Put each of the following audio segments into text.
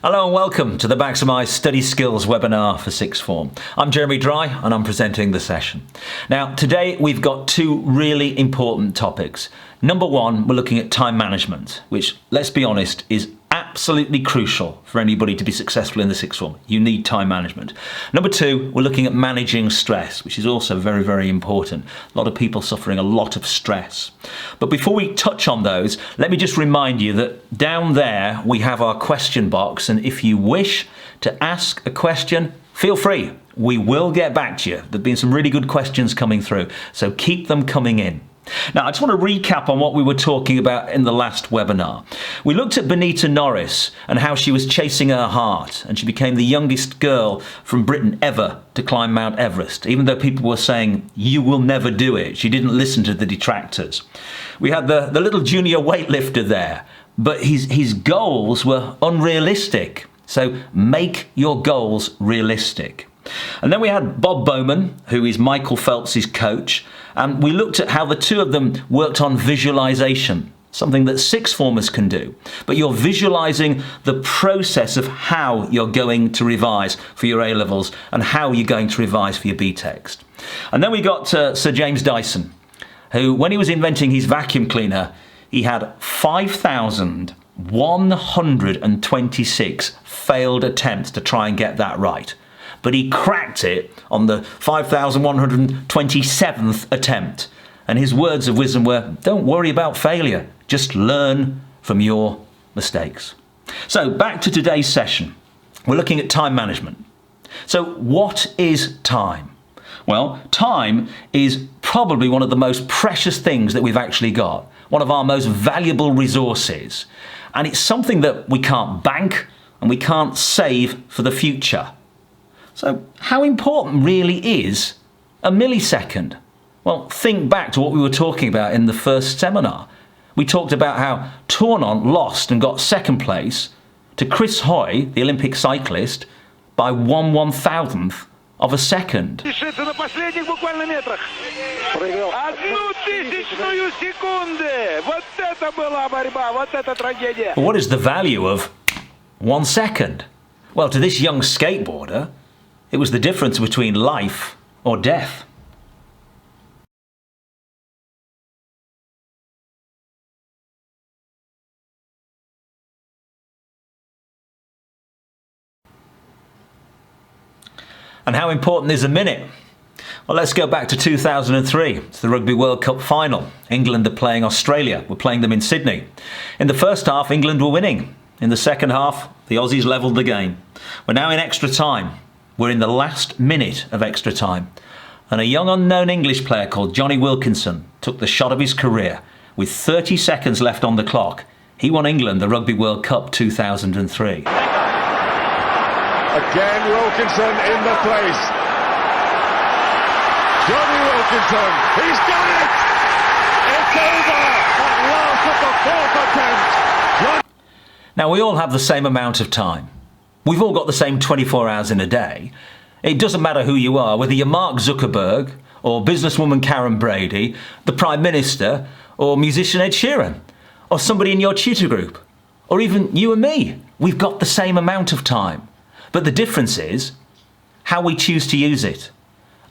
Hello and welcome to the Maximise Study Skills webinar for Sixth Form. I'm Jeremy Dry and I'm presenting the session. Now today we've got two really important topics. Number one, we're looking at time management, which, let's be honest, is absolutely crucial for anybody to be successful in the Sixth Form. You need time management. Number two, we're looking at managing stress, which is also very, very important. A lot of people suffering a lot of stress. But before we touch on those, let me just remind you that down there we have our question box, and if you wish to ask a question, feel free. We will get back to you. There have been some really good questions coming through, so keep them coming in. Now, I just want to recap on what we were talking about in the last webinar. We looked at Benita Norris and how she was chasing her heart, and she became the youngest girl from Britain ever to climb Mount Everest. Even though people were saying, you will never do it, she didn't listen to the detractors. We had the little junior weightlifter there, but his goals were unrealistic. So make your goals realistic. And then we had Bob Bowman, who is Michael Phelps's coach, and we looked at how the two of them worked on visualization, something that sixth formers can do. But you're visualizing the process of how you're going to revise for your A-levels and how you're going to revise for your B-text. And then we got Sir James Dyson, who, when he was inventing his vacuum cleaner, he had 5,126 failed attempts to try and get that right. But he cracked it on the 5,127th attempt. And his words of wisdom were, don't worry about failure, just learn from your mistakes. So back to today's session. We're looking at time management. So what is time? Well, time is probably one of the most precious things that we've actually got, one of our most valuable resources. And it's something that we can't bank and we can't save for the future. So how important really is a millisecond? Well, think back to what we were talking about in the first seminar. We talked about how Tournon lost and got second place to Chris Hoy, the Olympic cyclist, by 1/1000th of a second. But what is the value of 1 second? Well, to this young skateboarder, it was the difference between life or death. And how important is a minute? Well, let's go back to 2003. It's the Rugby World Cup final. England are playing Australia. We're playing them in Sydney. In the first half, England were winning. In the second half, the Aussies levelled the game. We're now in extra time. We're in the last minute of extra time. And a young unknown English player called Johnny Wilkinson took the shot of his career. With 30 seconds left on the clock, he won England the Rugby World Cup 2003. Again, Wilkinson in the place. Johnny Wilkinson, he's done it! It's over at last at the fourth attempt. Now, we all have the same amount of time. We've all got the same 24 hours in a day. It doesn't matter who you are, whether you're Mark Zuckerberg or businesswoman Karen Brady, the Prime Minister or musician Ed Sheeran, or somebody in your tutor group, or even you and me. We've got the same amount of time. But the difference is how we choose to use it.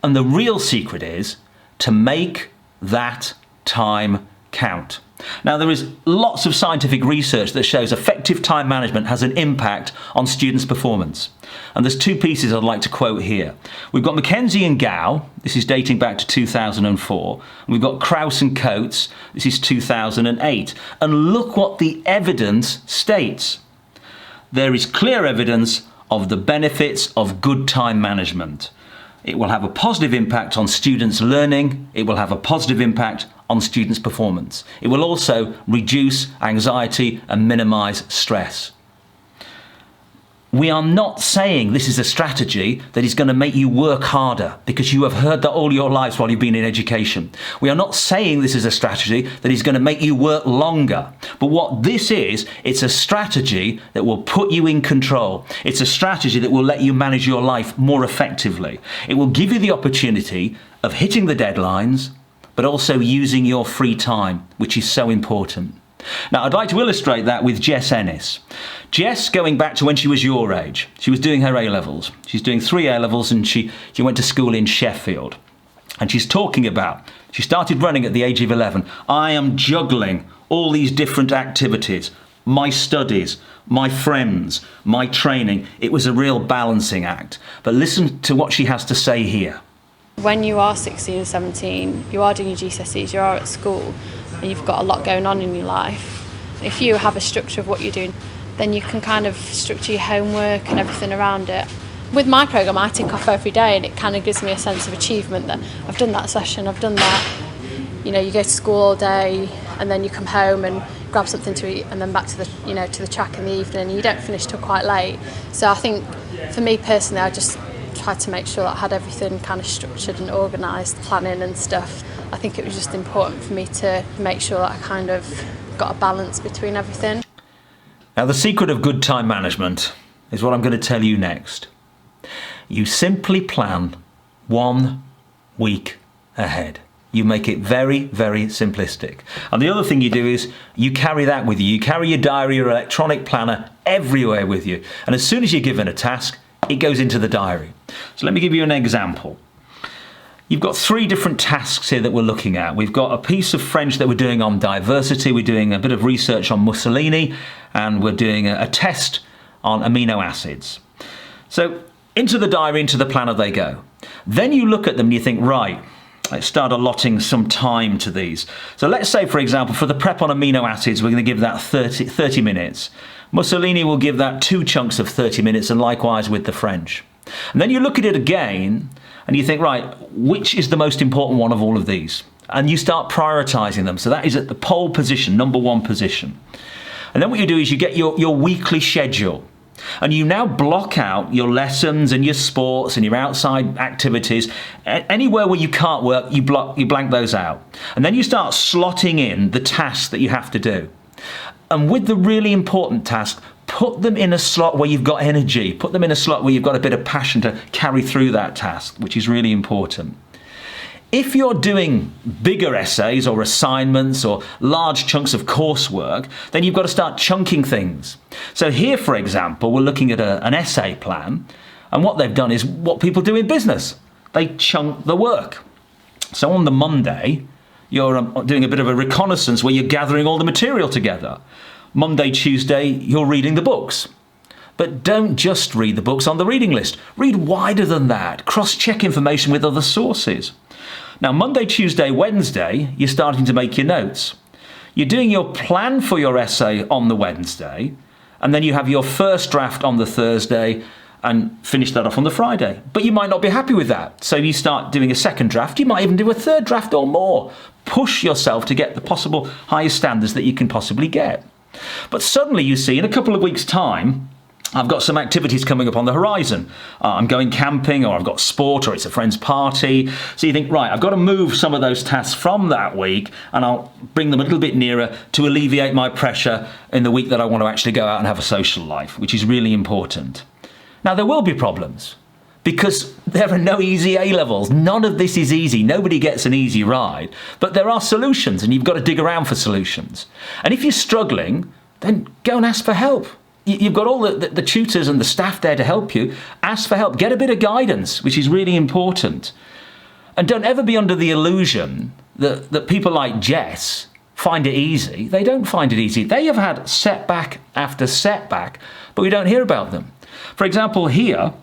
And the real secret is to make that time count. Now, there is lots of scientific research that shows effective time management has an impact on students' performance. And there's two pieces I'd like to quote here. We've got Mackenzie and Gow, this is dating back to 2004. And we've got Krause and Coates, this is 2008. And look what the evidence states. There is clear evidence of the benefits of good time management. It will have a positive impact on students' learning. It will have a positive impact on students' performance. It will also reduce anxiety and minimize stress. We are not saying this is a strategy that is going to make you work harder, because you have heard that all your lives while you've been in education. We are not saying this is a strategy that is going to make you work longer. But what this is, it's a strategy that will put you in control. It's a strategy that will let you manage your life more effectively. It will give you the opportunity of hitting the deadlines, but also using your free time, which is so important. Now, I'd like to illustrate that with Jess Ennis. Jess, going back to when she was your age, she was doing her A-levels. She's doing 3 A-levels and she went to school in Sheffield. And she's talking about, she started running at the age of 11. I am juggling all these different activities, my studies, my friends, my training. It was a real balancing act. But listen to what she has to say here. When you are 16 and 17, you are doing your GCSEs, you are at school, and you've got a lot going on in your life. If you have a structure of what you're doing, then you can kind of structure your homework and everything around it. With my programme, I tick off every day, and it kind of gives me a sense of achievement that I've done that session, I've done that. You know, you go to school all day, and then you come home and grab something to eat, and then back to the track in the evening, and you don't finish till quite late. So I think, for me personally, I just tried to make sure that I had everything kind of structured and organised, planning and stuff. I think it was just important for me to make sure that I kind of got a balance between everything. Now, the secret of good time management is what I'm going to tell you next. You simply plan 1 week ahead. You make it very, very simplistic. And the other thing you do is you carry that with you. You carry your diary, your electronic planner everywhere with you. And as soon as you're given a task, it goes into the diary. So let me give you an example. You've got 3 different tasks here that we're looking at. We've got a piece of French that we're doing on diversity. We're doing a bit of research on Mussolini, and we're doing a test on amino acids. So into the diary, into the planner they go. Then you look at them and you think, right, let's start allotting some time to these. So let's say, for example, for the prep on amino acids, we're going to give that 30 minutes. Mussolini will give that 2 chunks of 30 minutes, and likewise with the French. And then you look at it again and you think, right, which is the most important one of all of these? And you start prioritising them. So that is at the pole position, number 1 position. And then what you do is you get your weekly schedule. And you now block out your lessons and your sports and your outside activities. Anywhere where you can't work, you blank those out. And then you start slotting in the tasks that you have to do. And with the really important tasks, put them in a slot where you've got energy. Put them in a slot where you've got a bit of passion to carry through that task, which is really important. If you're doing bigger essays or assignments or large chunks of coursework, then you've got to start chunking things. So here, for example, we're looking at an essay plan, and what they've done is what people do in business. They chunk the work. So on the Monday, you're doing a bit of a reconnaissance where you're gathering all the material together. Monday, Tuesday, you're reading the books. But don't just read the books on the reading list. Read wider than that. Cross-check information with other sources. Now, Monday, Tuesday, Wednesday, you're starting to make your notes. You're doing your plan for your essay on the Wednesday, and then you have your first draft on the Thursday and finish that off on the Friday. But you might not be happy with that. So you start doing a second draft. You might even do a third draft or more. Push yourself to get the possible highest standards that you can possibly get. But suddenly you see in a couple of weeks' time, I've got some activities coming up on the horizon. I'm going camping, or I've got sport, or it's a friend's party. So you think, right, I've got to move some of those tasks from that week, and I'll bring them a little bit nearer to alleviate my pressure in the week that I want to actually go out and have a social life, which is really important. Now, there will be problems, because there are no easy A-levels. None of this is easy. Nobody gets an easy ride. But there are solutions, and you've got to dig around for solutions. And if you're struggling, then go and ask for help. You've got all the tutors and the staff there to help you. Ask for help. Get a bit of guidance, which is really important. And don't ever be under the illusion that people like Jess find it easy. They don't find it easy. They have had setback after setback, but we don't hear about them. For example, here,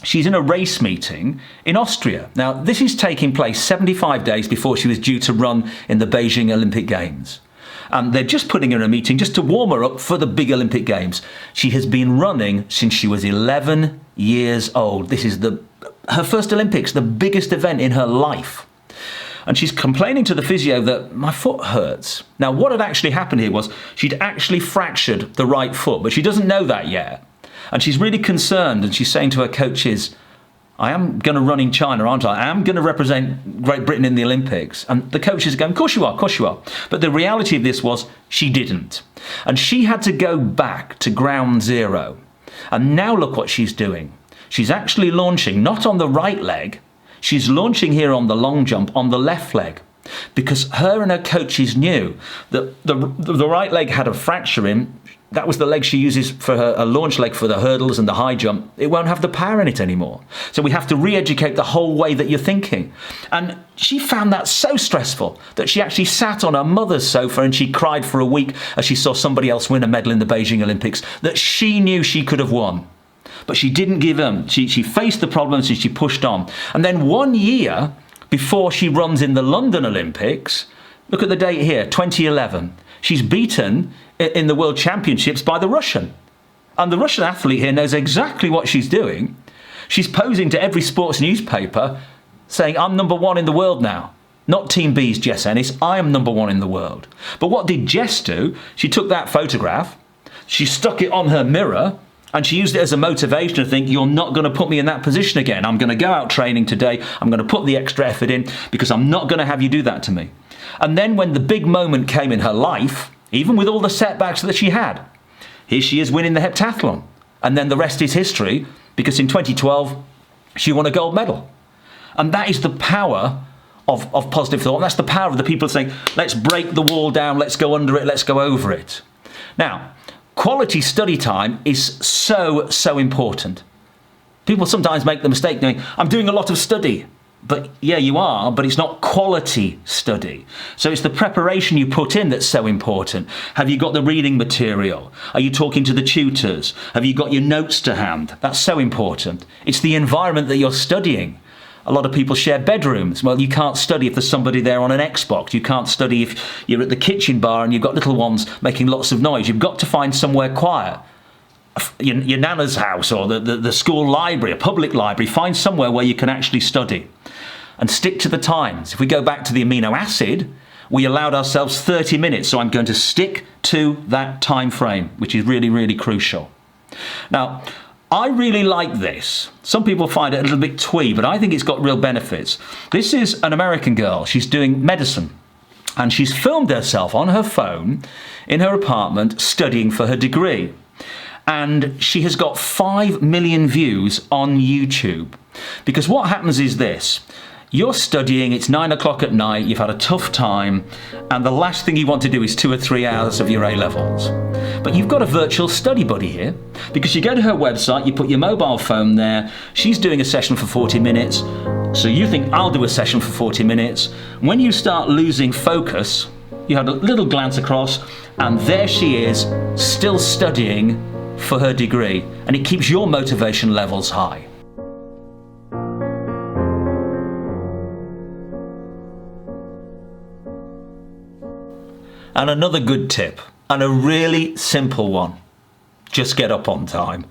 she's in a race meeting in Austria. Now, this is taking place 75 days before she was due to run in the Beijing Olympic Games. And they're just putting her in a meeting just to warm her up for the big Olympic Games. She has been running since she was 11 years old. This is her first Olympics, the biggest event in her life. And she's complaining to the physio that my foot hurts. Now, what had actually happened here was she'd actually fractured the right foot, but she doesn't know that yet. And she's really concerned, and she's saying to her coaches, I am going to run in China, aren't I? I am going to represent Great Britain in the Olympics. And the coaches are going, of course you are, of course you are. But the reality of this was she didn't. And she had to go back to ground zero. And now look what she's doing. She's actually launching, not on the right leg, she's launching here on the long jump on the left leg. because her and her coaches knew that the right leg had a fracture in. That was the leg she uses for her launch leg for the hurdles and the high jump. It won't have the power in it anymore. So we have to re-educate the whole way that you're thinking. And she found that so stressful that she actually sat on her mother's sofa and she cried for a week as she saw somebody else win a medal in the Beijing Olympics that she knew she could have won. But she didn't give in. She faced the problems and she pushed on. And then 1 year before she runs in the London Olympics, look at the date here, 2011, she's beaten in the World Championships by the Russian. And the Russian athlete here knows exactly what she's doing. She's posing to every sports newspaper saying, I'm number one in the world now. Not Team B's Jess Ennis, I am number one in the world. But what did Jess do? She took that photograph, she stuck it on her mirror, and she used it as a motivation to think, you're not going to put me in that position again. I'm going to go out training today. I'm going to put the extra effort in because I'm not going to have you do that to me. And then when the big moment came in her life, even with all the setbacks that she had, here she is winning the heptathlon. And then the rest is history, because in 2012, she won a gold medal. And that is the power of positive thought. And that's the power of the people saying, let's break the wall down, let's go under it, let's go over it. Now, quality study time is so important. People sometimes make the mistake going, I'm doing a lot of study. But yeah, you are, but it's not quality study. So it's the preparation you put in that's so important. Have you got the reading material? Are you talking to the tutors? Have you got your notes to hand? That's so important. It's the environment that you're studying. A lot of people share bedrooms. Well, you can't study if there's somebody there on an Xbox. You can't study if you're at the kitchen bar and you've got little ones making lots of noise. You've got to find somewhere quiet. Your nana's house or the school library, a public library. Find somewhere where you can actually study. And stick to the times. If we go back to the amino acid, we allowed ourselves 30 minutes. So I'm going to stick to that time frame, which is really, really crucial. Now, I really like this. Some people find it a little bit twee, but I think it's got real benefits. This is an American girl. She's doing medicine. And she's filmed herself on her phone in her apartment studying for her degree. And she has got 5 million views on YouTube. Because what happens is this. You're studying, it's 9 o'clock at night, you've had a tough time, and the last thing you want to do is 2 or 3 hours of your A-levels. But you've got a virtual study buddy here, because you go to her website, you put your mobile phone there, she's doing a session for 40 minutes, so you think, I'll do a session for 40 minutes. When you start losing focus, you have a little glance across, and there she is, still studying for her degree, and it keeps your motivation levels high. And another good tip, and a really simple one, just get up on time.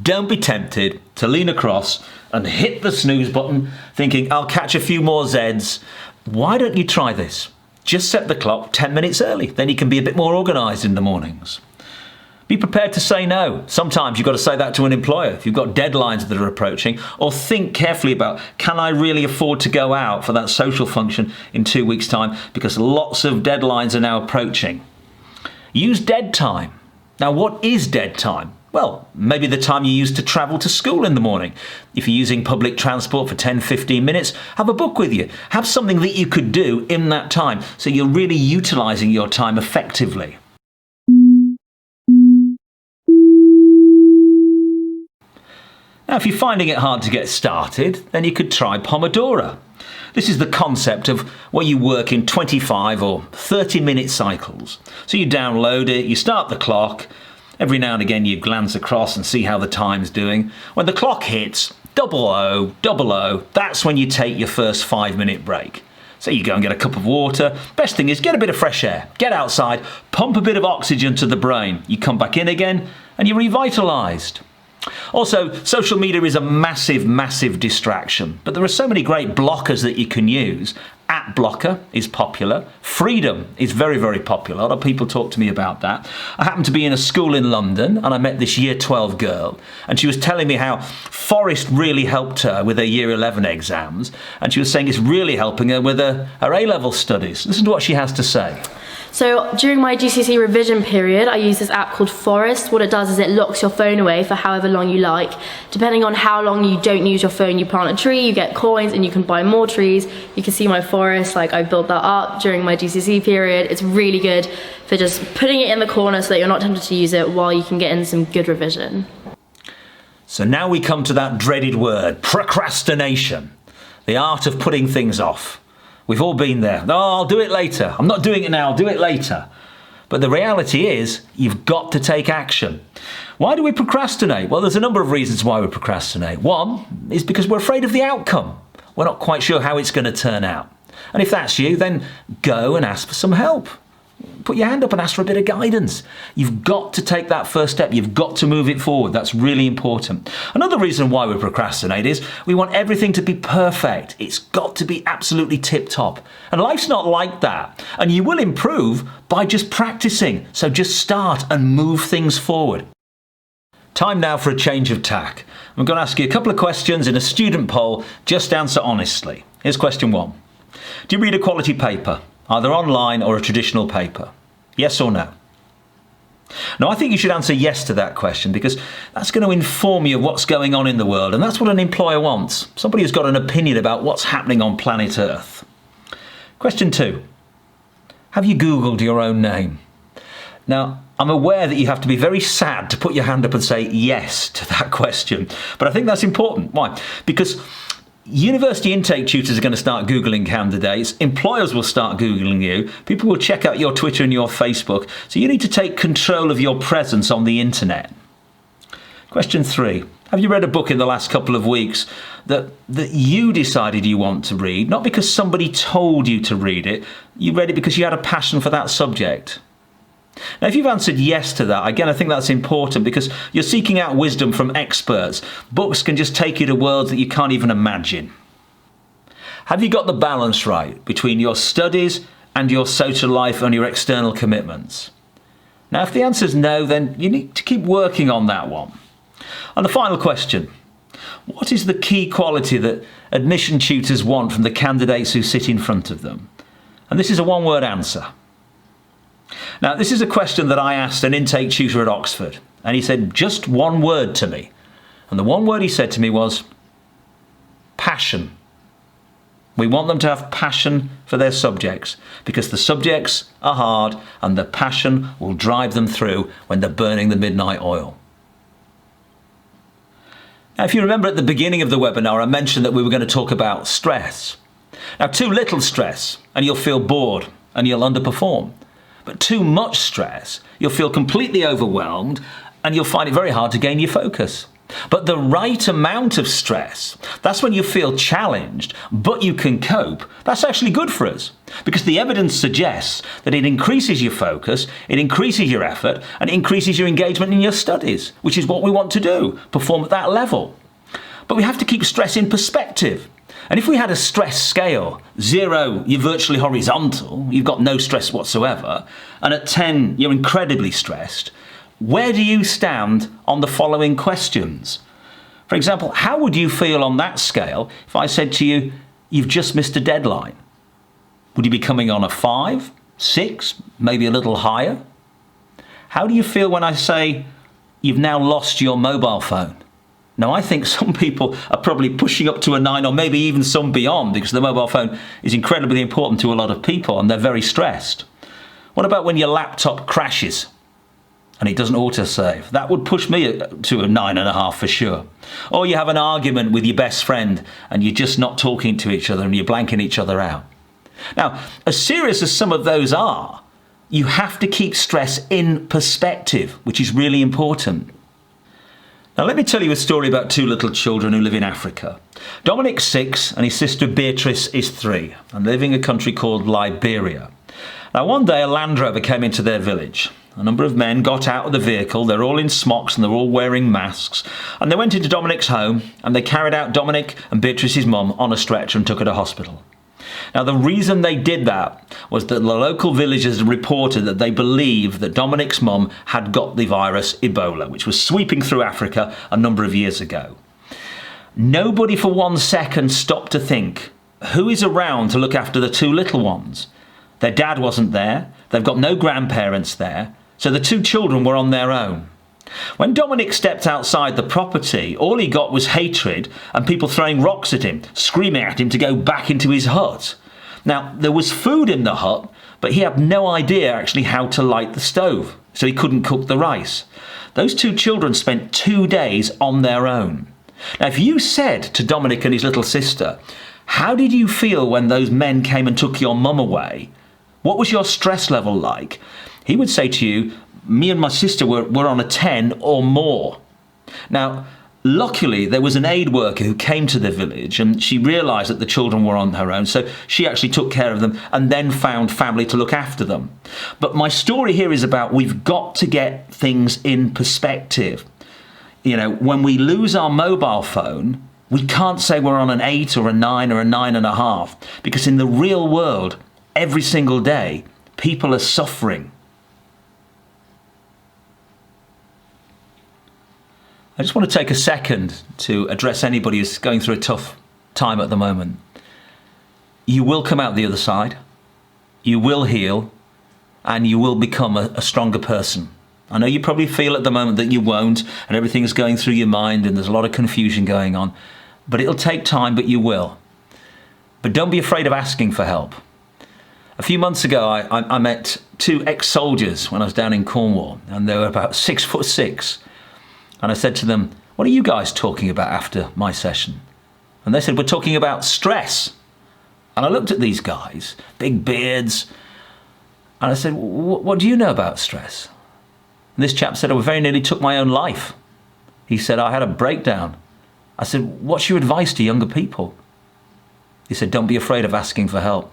Don't be tempted to lean across and hit the snooze button thinking, I'll catch a few more Zs. Why don't you try this? Just set the clock 10 minutes early, then you can be a bit more organised in the mornings. Be prepared to say no. Sometimes you've got to say that to an employer if you've got deadlines that are approaching, or think carefully about, can I really afford to go out for that social function in 2 weeks' time, because lots of deadlines are now approaching. Use dead time. Now, what is dead time? Well, maybe the time you use to travel to school in the morning. If you're using public transport for 10-15 minutes, have a book with you. Have something that you could do in that time, so you're really utilising your time effectively. Now, if you're finding it hard to get started, then you could try Pomodoro. This is the concept of where you work in 25 or 30-minute cycles. So you download it, you start the clock. Every now and again you glance across and see how the time's doing. When the clock hits 0000, that's when you take your first 5-minute break. So you go and get a cup of water. Best thing is get a bit of fresh air. Get outside, pump a bit of oxygen to the brain. You come back in again and you're revitalised. Also, social media is a massive distraction, but there are so many great blockers that you can use. App blocker is popular. Freedom is very popular. A lot of people talk to me about that. I happened to be in a school in London and I met this year 12 girl, and she was telling me how Forest really helped her with her year 11 exams, and she was saying it's really helping her with her A-level studies. Listen to what she has to say. So during my GCSE revision period, I use this app called Forest. What it does is it locks your phone away for however long you like. Depending on how long you don't use your phone, you plant a tree, you get coins, and you can buy more trees. You can see my forest, like I built that up during my GCSE period. It's really good for just putting it in the corner so that you're not tempted to use it while you can get in some good revision. So now we come to that dreaded word, procrastination. The art of putting things off. We've all been there. Oh, I'll do it later. I'm not doing it now, I'll do it later. But the reality is, you've got to take action. Why do we procrastinate? Well, there's a number of reasons why we procrastinate. One is because we're afraid of the outcome. We're not quite sure how it's going to turn out. And if that's you, then go and ask for some help. Put your hand up and ask for a bit of guidance. You've got to take that first step. You've got to move it forward. That's really important. Another reason why we procrastinate is we want everything to be perfect. It's got to be absolutely tip-top. And life's not like that. And you will improve by just practicing. So just start and move things forward. Time now for a change of tack. I'm going to ask you a couple of questions in a student poll. Just answer honestly. Here's question 1. Do you read a quality paper? Either online or a traditional paper? Yes or no? Now, I think you should answer yes to that question because that's going to inform you of what's going on in the world, and that's what an employer wants. Somebody who's got an opinion about what's happening on planet Earth. Question 2. Have you Googled your own name? Now, I'm aware that you have to be very sad to put your hand up and say yes to that question, but I think that's important. Why? Because university intake tutors are going to start Googling candidates. Employers will start Googling you. People will check out your Twitter and your Facebook. So you need to take control of your presence on the internet. Question 3. Have you read a book in the last couple of weeks that you decided you want to read? Not because somebody told you to read it. You read it because you had a passion for that subject. Now, if you've answered yes to that, again, I think that's important because you're seeking out wisdom from experts. Books can just take you to worlds that you can't even imagine. Have you got the balance right between your studies and your social life and your external commitments? Now, if the answer is no, then you need to keep working on that one. And the final question, what is the key quality that admission tutors want from the candidates who sit in front of them? And this is a one-word answer. Now, this is a question that I asked an intake tutor at Oxford, and he said just one word to me. And the one word he said to me was passion. We want them to have passion for their subjects because the subjects are hard and the passion will drive them through when they're burning the midnight oil. Now, if you remember at the beginning of the webinar, I mentioned that we were going to talk about stress. Now, too little stress and you'll feel bored and you'll underperform. But too much stress, you'll feel completely overwhelmed and you'll find it very hard to gain your focus. But the right amount of stress, that's when you feel challenged, but you can cope. That's actually good for us because the evidence suggests that it increases your focus, it increases your effort, and it increases your engagement in your studies, which is what we want to do, perform at that level. But we have to keep stress in perspective. And if we had a stress scale, 0, you're virtually horizontal, you've got no stress whatsoever, and at 10, you're incredibly stressed, where do you stand on the following questions? For example, how would you feel on that scale if I said to you, you've just missed a deadline? Would you be coming on a 5, 6, maybe a little higher? How do you feel when I say you've now lost your mobile phone? Now, I think some people are probably pushing up to a 9 or maybe even some beyond because the mobile phone is incredibly important to a lot of people and they're very stressed. What about when your laptop crashes and it doesn't autosave? That would push me to a 9.5 for sure. Or you have an argument with your best friend and you're just not talking to each other and you're blanking each other out. Now, as serious as some of those are, you have to keep stress in perspective, which is really important. Now, let me tell you a story about 2 little children who live in Africa. Dominic's 6 and his sister Beatrice is 3 and they live in a country called Liberia. Now, one day a Land Rover came into their village. A number of men got out of the vehicle, they're all in smocks and they're all wearing masks, and they went into Dominic's home and they carried out Dominic and Beatrice's mum on a stretcher and took her to hospital. Now, the reason they did that was that the local villagers reported that they believed that Dominic's mum had got the virus Ebola, which was sweeping through Africa a number of years ago. Nobody for 1 second stopped to think, who is around to look after the 2 little ones? Their dad wasn't there. They've got no grandparents there. So the two children were on their own. When Dominic stepped outside the property, all he got was hatred and people throwing rocks at him, screaming at him to go back into his hut. Now, there was food in the hut, but he had no idea actually how to light the stove, so he couldn't cook the rice. Those two children spent 2 days on their own. Now, if you said to Dominic and his little sister, how did you feel when those men came and took your mum away? What was your stress level like? He would say to you, me and my sister were on a 10 or more. Now, luckily, there was an aid worker who came to the village and she realised that the children were on her own, so she actually took care of them and then found family to look after them. But my story here is about we've got to get things in perspective. You know, when we lose our mobile phone, we can't say we're on an 8 or a 9 or a 9.5, because in the real world, every single day, people are suffering. I just want to take a second to address anybody who's going through a tough time at the moment. You will come out the other side, you will heal, and you will become a stronger person. I know you probably feel at the moment that you won't, and everything's going through your mind and there's a lot of confusion going on, but it'll take time, but you will. But don't be afraid of asking for help. A few months ago, I met two ex-soldiers when I was down in Cornwall, and they were about 6'6". And I said to them, what are you guys talking about after my session? And they said, we're talking about stress. And I looked at these guys, big beards, and I said, what do you know about stress? And this chap said, I very nearly took my own life. He said, I had a breakdown. I said, what's your advice to younger people? He said, don't be afraid of asking for help.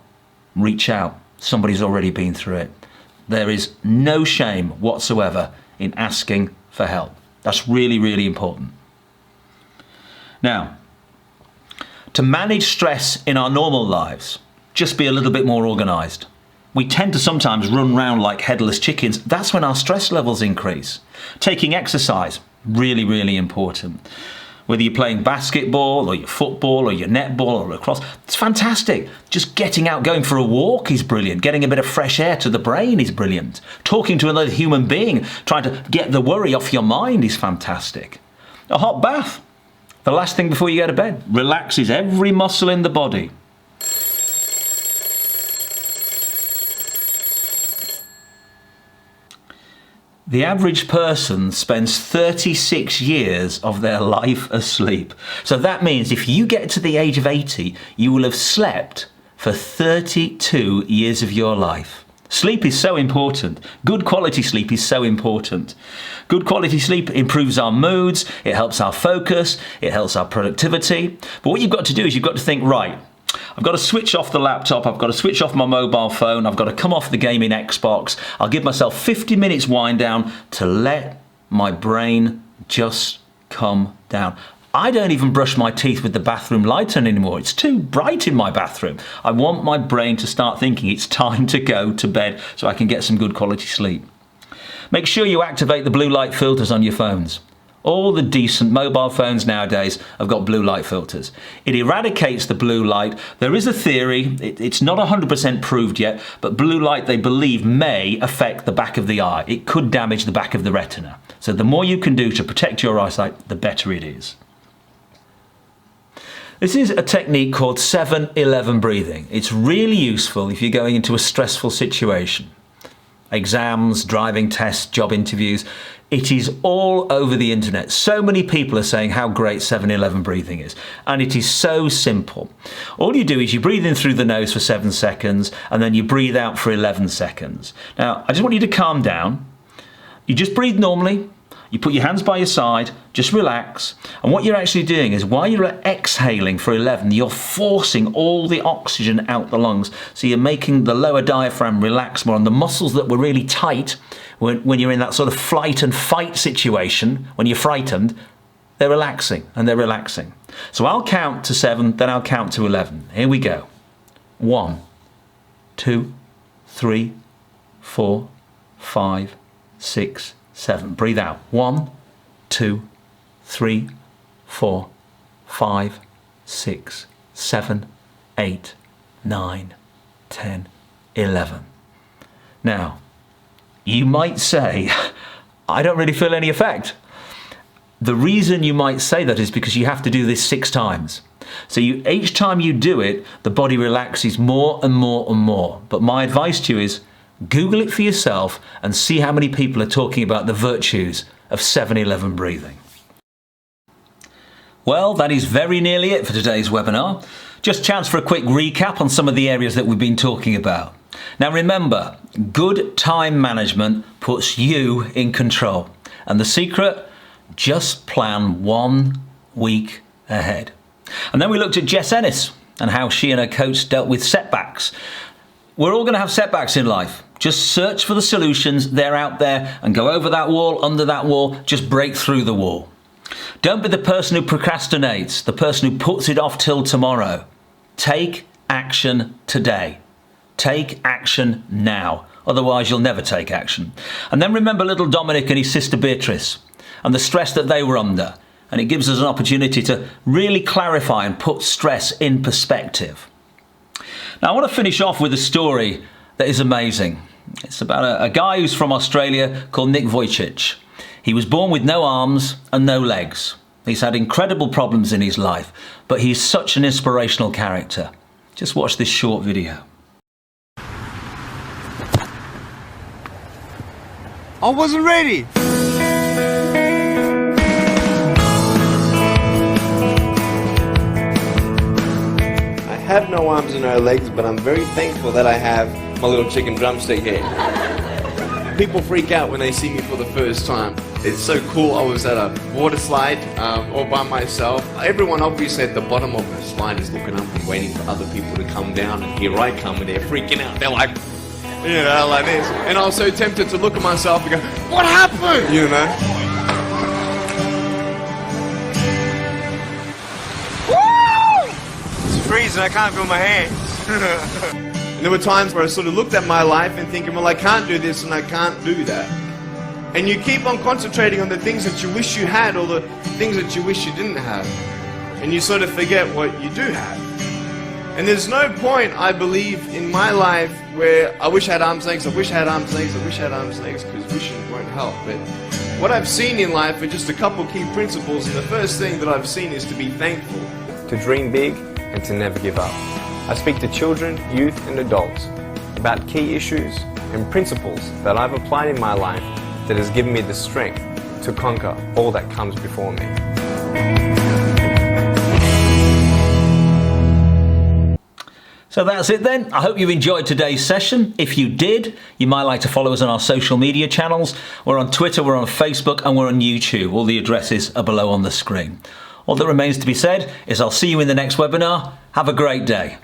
Reach out. Somebody's already been through it. There is no shame whatsoever in asking for help. That's really, really important. Now, to manage stress in our normal lives, just be a little bit more organised. We tend to sometimes run around like headless chickens. That's when our stress levels increase. Taking exercise, really, really important. Whether you're playing basketball or your football or your netball or lacrosse, it's fantastic. Just getting out, going for a walk is brilliant. Getting a bit of fresh air to the brain is brilliant. Talking to another human being, trying to get the worry off your mind is fantastic. A hot bath, the last thing before you go to bed, relaxes every muscle in the body. The average person spends 36 years of their life asleep. So that means if you get to the age of 80, you will have slept for 32 years of your life. Sleep is so important. Good quality sleep is so important. Good quality sleep improves our moods, it helps our focus, it helps our productivity. But what you've got to do is you've got to think, right, I've got to switch off the laptop, I've got to switch off my mobile phone, I've got to come off the gaming Xbox. I'll give myself 50 minutes wind down to let my brain just come down. I don't even brush my teeth with the bathroom light on anymore. It's too bright in my bathroom. I want my brain to start thinking it's time to go to bed so I can get some good quality sleep. Make sure you activate the blue light filters on your phones. All the decent mobile phones nowadays have got blue light filters. It eradicates the blue light. There is a theory, it's not 100% proved yet, but blue light, they believe, may affect the back of the eye. It could damage the back of the retina. So the more you can do to protect your eyesight, the better it is. This is a technique called 7-11 breathing. It's really useful if you're going into a stressful situation. Exams, driving tests, job interviews. It is all over the internet. So many people are saying how great 7-11 breathing is. And it is so simple. All you do is you breathe in through the nose for 7 seconds and then you breathe out for 11 seconds. Now, I just want you to calm down. You just breathe normally. You put your hands by your side, just relax. And what you're actually doing is while you're exhaling for 11, you're forcing all the oxygen out the lungs. So you're making the lower diaphragm relax more. And the muscles that were really tight when you're in that sort of flight and fight situation, when you're frightened, they're relaxing and they're relaxing. So I'll count to 7, then I'll count to 11. Here we go. 1, 2, 3, 4, 5, 6, 7. Breathe out. 1, 2, 3, 4, 5, 6, 7, 8, 9, 10, 7-11. Now, you might say, I don't really feel any effect. The reason you might say that is because you have to do this 6 times. So each time you do it, the body relaxes more and more and more. But my advice to you is Google it for yourself and see how many people are talking about the virtues of 7-11 breathing. Well, that is very nearly it for today's webinar. Just a chance for a quick recap on some of the areas that we've been talking about. Now remember, good time management puts you in control. And the secret? Just plan 1 week ahead. And then we looked at Jess Ennis and how she and her coach dealt with setbacks. We're all going to have setbacks in life. Just search for the solutions. They're out there, and go over that wall, under that wall, just break through the wall. Don't be the person who procrastinates, the person who puts it off till tomorrow. Take action today. Take action now. Otherwise, you'll never take action. And then remember little Dominic and his sister Beatrice and the stress that they were under. And it gives us an opportunity to really clarify and put stress in perspective. Now, I want to finish off with a story that is amazing. It's about a guy who's from Australia called Nick Vujicic. He was born with no arms and no legs. He's had incredible problems in his life, but he's such an inspirational character. Just watch this short video. I wasn't ready. I have no arms and no legs, but I'm very thankful that I have my little chicken drumstick here. People freak out when they see me for the first time. It's so cool. I was at a water slide all by myself. Everyone obviously at the bottom of the slide is looking up and waiting for other people to come down, and here I come and they're freaking out. They're like, you know, like this. And I was so tempted to look at myself and go, what happened? You know? Woo! It's freezing, I can't feel my hands. And there were times where I sort of looked at my life and thinking, well, I can't do this and I can't do that. And you keep on concentrating on the things that you wish you had or the things that you wish you didn't have. And you sort of forget what you do have. And there's no point, I believe, in my life where I wish I had arms and legs, I wish I had arms and legs, I wish I had arms and legs, because wishing won't help. But what I've seen in life are just a couple key principles, and the first thing that I've seen is to be thankful, to dream big, and to never give up. I speak to children, youth, and adults about key issues and principles that I've applied in my life that has given me the strength to conquer all that comes before me. So that's it then. I hope you enjoyed today's session. If you did, you might like to follow us on our social media channels. We're on Twitter, we're on Facebook, and we're on YouTube. All the addresses are below on the screen. All that remains to be said is I'll see you in the next webinar. Have a great day.